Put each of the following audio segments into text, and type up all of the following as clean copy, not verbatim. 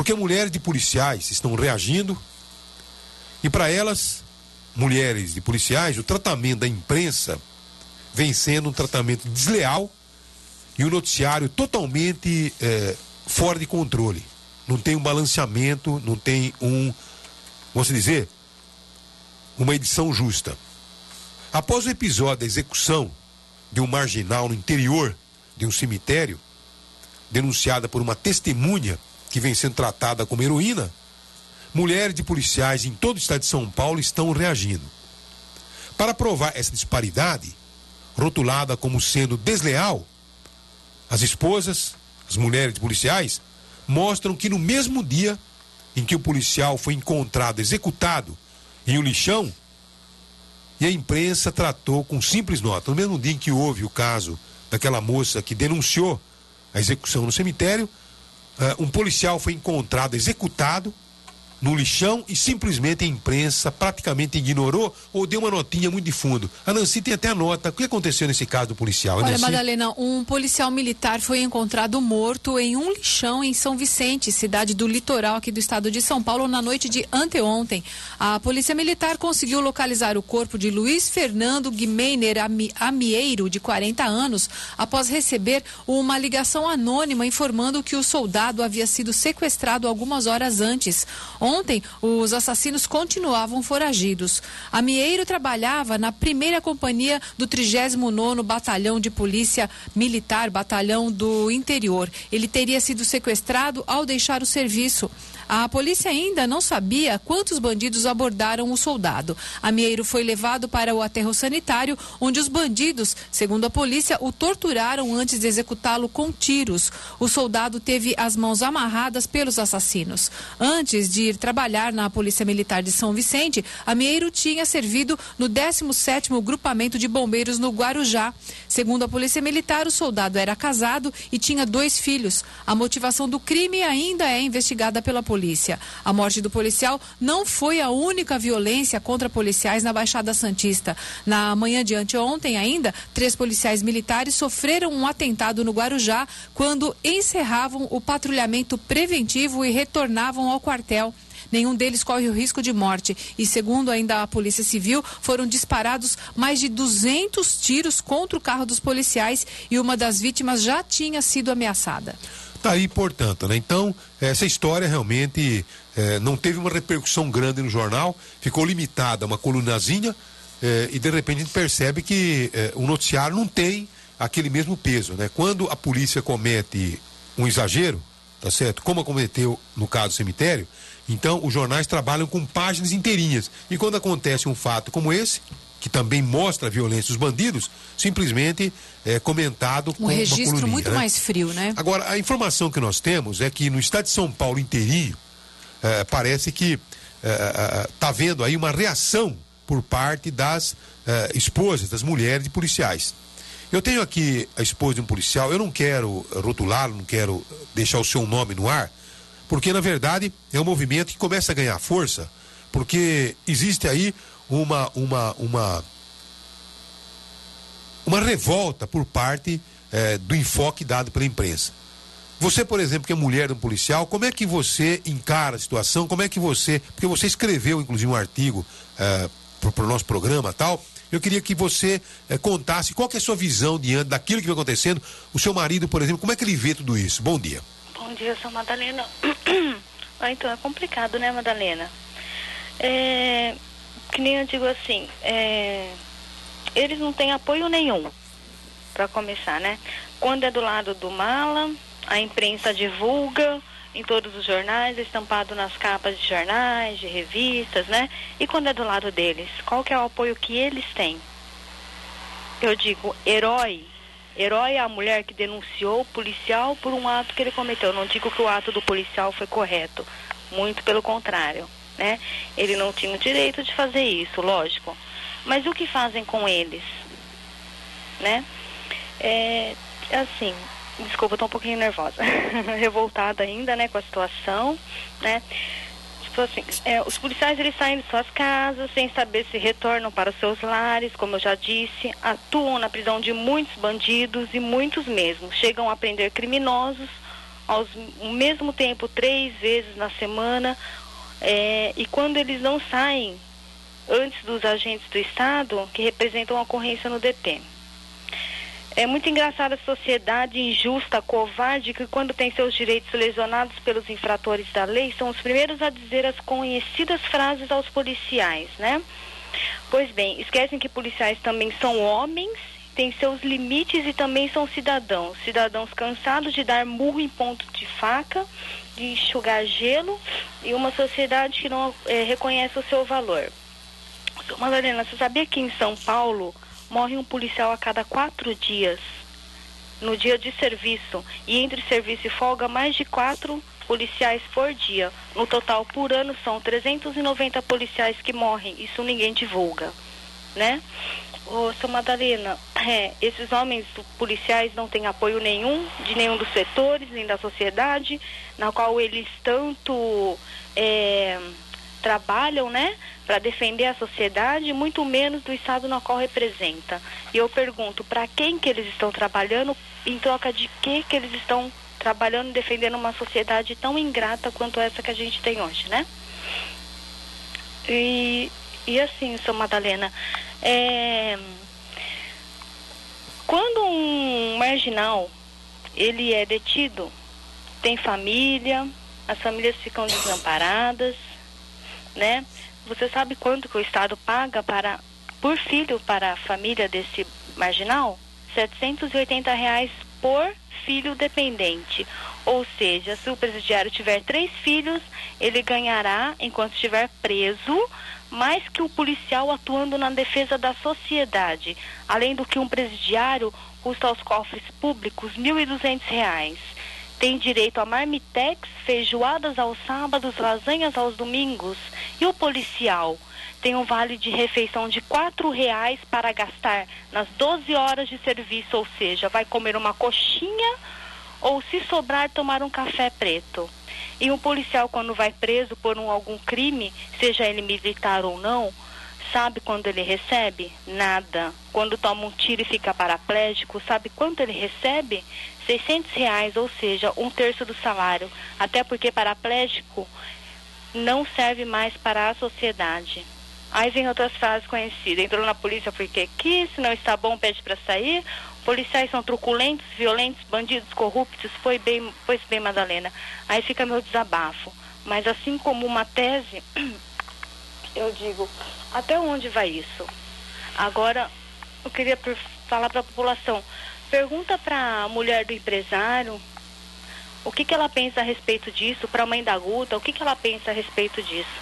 porque mulheres de policiais estão reagindo e para elas, mulheres de policiais, o tratamento da imprensa vem sendo um tratamento desleal e um noticiário totalmente fora de controle. Não tem um balanceamento, não tem vamos dizer, uma edição justa. Após o episódio da execução de um marginal no interior de um cemitério, denunciada por uma testemunha que vem sendo tratada como heroína, mulheres de policiais em todo o estado de São Paulo estão reagindo. Para provar essa disparidade, rotulada como sendo desleal, as esposas, as mulheres de policiais, mostram que no mesmo dia em que o policial foi encontrado executado em um lixão, e a imprensa tratou com simples nota. No mesmo dia em que houve o caso daquela moça que denunciou a execução no cemitério, um policial foi encontrado executado no lixão e simplesmente a imprensa praticamente ignorou ou deu uma notinha muito de fundo. A Nancy tem até a nota. O que aconteceu nesse caso do policial? Olha, Madalena, um policial militar foi encontrado morto em um lixão em São Vicente, cidade do litoral aqui do estado de São Paulo, na noite de anteontem. A polícia militar conseguiu localizar o corpo de Luiz Fernando Guimeiner Amieiro, de 40 anos, após receber uma ligação anônima informando que o soldado havia sido sequestrado algumas horas antes. Ontem, os assassinos continuavam foragidos. Amieiro trabalhava na primeira companhia do 39º Batalhão de Polícia Militar, Batalhão do Interior. Ele teria sido sequestrado ao deixar o serviço. A polícia ainda não sabia quantos bandidos abordaram o soldado. Amieiro foi levado para o aterro sanitário, onde os bandidos, segundo a polícia, o torturaram antes de executá-lo com tiros. O soldado teve as mãos amarradas pelos assassinos. Antes de ir trabalhar na Polícia Militar de São Vicente, Amieiro tinha servido no 17º Grupamento de Bombeiros no Guarujá. Segundo a Polícia Militar, o soldado era casado e tinha 2 filhos. A motivação do crime ainda é investigada pela polícia. A morte do policial não foi a única violência contra policiais na Baixada Santista. Na manhã de anteontem ainda, 3 policiais militares sofreram um atentado no Guarujá quando encerravam o patrulhamento preventivo e retornavam ao quartel. Nenhum deles corre o risco de morte e, segundo ainda a Polícia Civil, foram disparados mais de 200 tiros contra o carro dos policiais e uma das vítimas já tinha sido ameaçada. Tá aí, portanto, né? Então, essa história realmente não teve uma repercussão grande no jornal, ficou limitada a uma colunazinha e de repente a gente percebe que o noticiário não tem aquele mesmo peso, né? Quando a polícia comete um exagero, tá certo? Como cometeu no caso do cemitério, então os jornais trabalham com páginas inteirinhas. E quando acontece um fato como esse, que também mostra a violência dos bandidos, simplesmente é comentado com uma coluninha. Um registro muito mais frio, né? Agora, a informação que nós temos é que no estado de São Paulo inteirinho, parece que está havendo aí uma reação por parte das esposas, das mulheres de policiais. Eu tenho aqui a esposa de um policial, eu não quero rotulá-lo, não quero deixar o seu nome no ar, porque na verdade é um movimento que começa a ganhar força, porque existe aí uma revolta por parte do enfoque dado pela imprensa. Você, por exemplo, que é mulher de um policial, como é que você encara a situação? Como é que você... Porque você escreveu, inclusive, um artigo para o nosso programa e tal. Eu queria que você contasse qual que é a sua visão diante daquilo que vem acontecendo. O seu marido, por exemplo, como é que ele vê tudo isso? Bom dia. Bom dia, sou Madalena. Então, é complicado, né, Madalena? Que nem eu digo assim, eles não têm apoio nenhum, para começar, né? Quando é do lado do mala, a imprensa divulga em todos os jornais, estampado nas capas de jornais, de revistas, né? E quando é do lado deles, qual que é o apoio que eles têm? Eu digo, herói é a mulher que denunciou o policial por um ato que ele cometeu. Eu não digo que o ato do policial foi correto, muito pelo contrário, né? Ele não tinha o direito de fazer isso, lógico. Mas o que fazem com eles, né? Assim, desculpa, eu tô um pouquinho nervosa, revoltada ainda, né, com a situação, né? Tipo assim, os policiais, eles saem de suas casas sem saber se retornam para os seus lares, como eu já disse, atuam na prisão de muitos bandidos e muitos mesmo, chegam a prender criminosos ao mesmo tempo 3 vezes na semana, e quando eles não saem antes dos agentes do Estado, que representam a ocorrência no DP. É muito engraçada a sociedade injusta, covarde, que quando tem seus direitos lesionados pelos infratores da lei, são os primeiros a dizer as conhecidas frases aos policiais, né? Pois bem, esquecem que policiais também são homens, têm seus limites e também são cidadãos. Cidadãos cansados de dar murro em ponto de faca, de enxugar gelo, e uma sociedade que não reconhece o seu valor. Madalena, você sabia que em São Paulo morre um policial a cada 4 dias, no dia de serviço, e entre serviço e folga, mais de 4 policiais por dia. No total, por ano, são 390 policiais que morrem. Isso ninguém divulga, né? Ô, seu Madalena, esses homens policiais não têm apoio nenhum, de nenhum dos setores, nem da sociedade, na qual eles tanto trabalham, né, para defender a sociedade, muito menos do Estado no qual representa. E eu pergunto, para quem que eles estão trabalhando, em troca de que eles estão trabalhando e defendendo uma sociedade tão ingrata quanto essa que a gente tem hoje, né? E assim, seu Madalena, quando um marginal, ele é detido, tem família, as famílias ficam desamparadas, né? Você sabe quanto que o Estado paga por filho para a família desse marginal? R$780 por filho dependente. Ou seja, se o presidiário tiver 3 filhos, ele ganhará, enquanto estiver preso, mais que o policial atuando na defesa da sociedade. Além do que um presidiário custa aos cofres públicos R$1.200. Tem direito a marmitex, feijoadas aos sábados, lasanhas aos domingos. E o policial tem um vale de refeição de R$4 para gastar nas 12 horas de serviço, ou seja, vai comer uma coxinha ou, se sobrar, tomar um café preto. E um policial, quando vai preso por algum crime, seja ele militar ou não, sabe quando ele recebe? Nada. Quando toma um tiro e fica paraplégico, sabe quanto ele recebe? R$600, ou seja, 1/3 do salário. Até porque paraplégico não serve mais para a sociedade. Aí vem outras frases conhecidas. Entrou na polícia porque quis, se não está bom, pede para sair. Policiais são truculentos, violentos, bandidos corruptos. Pois bem, Madalena. Aí fica meu desabafo. Mas assim como uma tese, eu digo, até onde vai isso? Agora, eu queria falar para a população. Pergunta para a mulher do empresário o que ela pensa a respeito disso, para a mãe da Guta, o que ela pensa a respeito disso,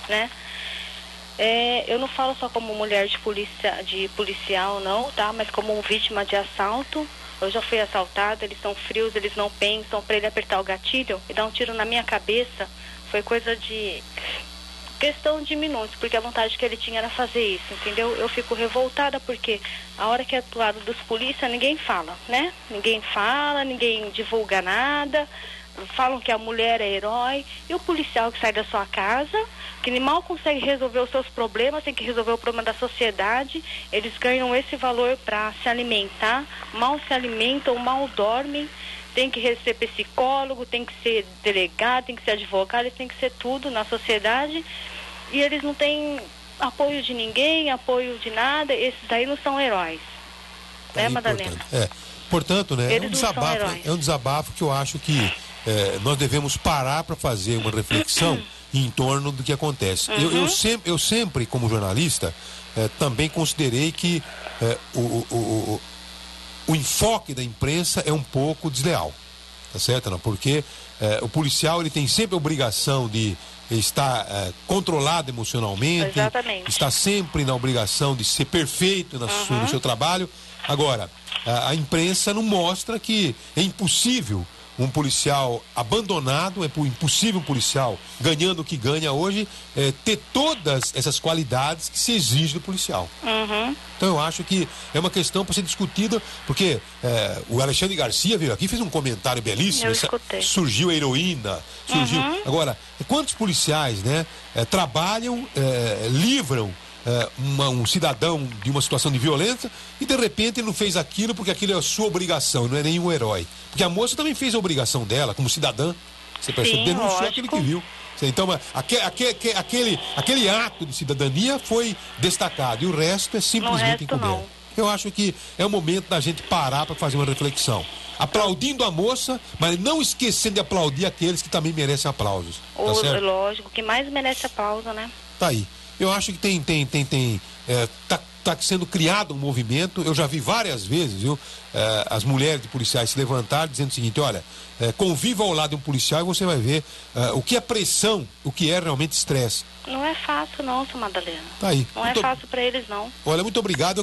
né? Eu não falo só como mulher de policial, não, tá? Mas como vítima de assalto. Eu já fui assaltada, eles são frios, eles não pensam. Para ele apertar o gatilho e dar um tiro na minha cabeça, foi coisa de questão de minutos, porque a vontade que ele tinha era fazer isso, entendeu? Eu fico revoltada porque a hora que é do lado dos polícia, ninguém fala, né? Ninguém fala, ninguém divulga nada, falam que a mulher é herói, e o policial que sai da sua casa, que mal consegue resolver os seus problemas, tem que resolver o problema da sociedade, eles ganham esse valor para se alimentar, mal se alimentam, mal dormem, tem que receber psicólogo, tem que ser delegado, tem que ser advogado, tem que ser tudo na sociedade, e eles não têm apoio de ninguém, apoio de nada. Esses daí não são heróis, né, Madalena? Portanto, né, é um desabafo que eu acho que nós devemos parar para fazer uma reflexão em torno do que acontece. Eu sempre, como jornalista, também considerei que o enfoque da imprensa é um pouco desleal, tá certo? Não? Porque o policial, ele tem sempre a obrigação de estar controlado emocionalmente. Exatamente. Está sempre na obrigação de ser perfeito no seu trabalho. Agora, a imprensa não mostra que é impossível um policial abandonado, é impossível um policial ganhando o que ganha hoje ter todas essas qualidades que se exige do policial. Então eu acho que é uma questão para ser discutida, porque o Alexandre Garcia veio aqui, fez um comentário belíssimo. Eu escutei. Surgiu a heroína, surgiu. Agora, quantos policiais, né, trabalham, livram um cidadão de uma situação de violência e de repente ele não fez aquilo porque aquilo é a sua obrigação, não é nenhum herói. Porque a moça também fez a obrigação dela como cidadã. Você percebe? Sim, Denunciou lógico. aquilo que viu. Então, aquele ato de cidadania foi destacado e o resto é simplesmente encoberto. Eu acho que é o momento da gente parar para fazer uma reflexão. Aplaudindo a moça, mas não esquecendo de aplaudir aqueles que também merecem aplausos. Tá certo? Lógico, que mais merece aplauso, né? Tá aí. Eu acho que tá sendo criado um movimento. Eu já vi várias vezes, viu? As mulheres de policiais se levantarem dizendo o seguinte: olha, conviva ao lado de um policial e você vai ver o que é pressão, o que é realmente estresse. Não é fácil não, seu Madalena. Tá aí. Não é fácil para eles não. Olha, muito obrigado.